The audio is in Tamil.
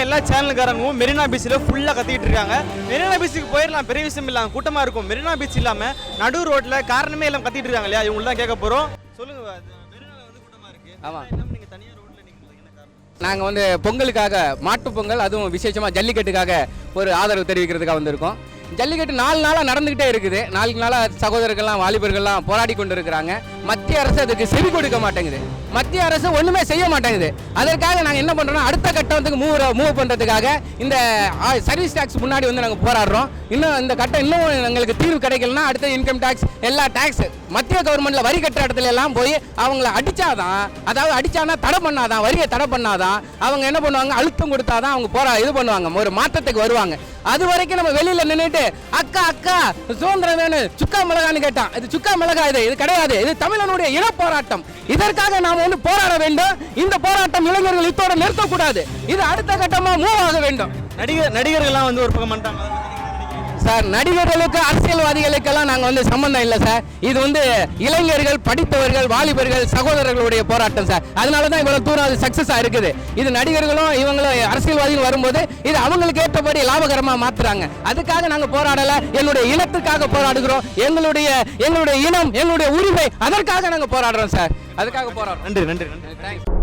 எல்லா சேனலுக்காரங்களும் மெரினா பீச்சில் ஃபுல்லாக கத்திக்கிட்டு இருக்காங்க. மெரினா பீச்சுக்கு போயிடலாம், பெரிய விஷயம் இல்லாமல் கூட்டமாக இருக்கும். மெரினா பீச் இல்லாமல் நடு ரோட்டில் காரணமே எல்லாம் கத்திட்டு இருக்காங்க இல்லையா, இவங்களாம் கேட்க போகிறோம். சொல்லுங்க, மெரினாவில் வந்து கூட்டமாக இருக்குது. ஆமாம், நீங்கள் தனியாக ரோட்டில் நிற்கிறது என்ன காரணம்? நாங்கள் வந்து பொங்கலுக்காக, மாட்டு பொங்கல், அதுவும் விசேஷமாக ஜல்லிக்கட்டுக்காக ஒரு ஆதரவு தெரிவிக்கிறதுக்காக வந்திருக்கோம். ஜல்லிக்கட்டு 4 நாளாக நடந்துக்கிட்டே இருக்குது. 4 நாளாக சகோதரர்கள்லாம், வாலிபர்கள்லாம் போராடி கொண்டு இருக்கிறாங்க. மத்திய அரசு அதுக்கு செவி கொடுக்க மாட்டேங்குது. மத்திய அரசு ஒன்றுமே செய்ய மாட்டேங்குது. அதற்காக நாங்கள் என்ன பண்ணுறோம்னா, அடுத்த கட்டத்துக்கு மூவ் பண்ணுறதுக்காக இந்த சர்வீஸ் டேக்ஸ் முன்னாடி வந்து நாங்கள் போராடுறோம். இன்னும் இந்த கட்டம் இன்னும் எங்களுக்கு தீர்வு கிடைக்கலன்னா அடுத்த இன்கம் டேக்ஸ், எல்லா டேக்ஸ் மத்திய கவர்மெண்ட்டில் வரி கட்டுற இடத்துல எல்லாம் போய் அவங்கள அடித்தாதான், அதாவது அடித்தானா தடை பண்ணாதான், வரியை தடை பண்ணாதான் அவங்க என்ன பண்ணுவாங்க, அழுத்தம் கொடுத்தாதான் அவங்க இது பண்ணுவாங்க, ஒரு மாற்றத்துக்கு வருவாங்க. அது வரைக்கும் நம்ம வெளியில் நின்றுட்டு அக்கா அக்கா சுதந்திரம் வேணும், சுக்கா மிளகான்னு கேட்டான். இது சுக்கா மிளகா, இது கிடையாது. இது தமிழனுடைய இன போராட்டம். இதற்காக நாம் வந்து போராட வேண்டும். இந்த போராட்டம் இளைஞர்கள் இதோட நிறுத்தக்கூடாது. இது அடுத்த கட்டமாக மூவ் ஆக வேண்டும். நடிகர்கள்லாம் வந்து ஒரு பக்கம் பண்ணிட்டாங்க சார். நடிகர்களுக்கு, அரசியல்வாதிகளுக்கெல்லாம் நாங்கள் வந்து சம்பந்தம் இல்லை சார். இது வந்து இளைஞர்கள், படித்தவர்கள், வாலிபர்கள், சகோதரர்களுடைய போராட்டம் சார். அதனால தான் இவ்வளோ தூரம் அது சக்ஸஸாக இருக்குது. இது நடிகர்களும் இவங்களும் அரசியல்வாதிகள் வரும்போது இது அவங்களுக்கு ஏற்றபடி லாபகரமாக மாற்றுறாங்க. அதுக்காக நாங்கள் போராடலை, என்னுடைய இனத்துக்காக போராடுகிறோம். எங்களுடைய இனம், எங்களுடைய உரிமை, அதற்காக நாங்கள் போராடுறோம் சார். அதுக்காக போராடுறோம். நன்றி. தேங்க்ஸ்.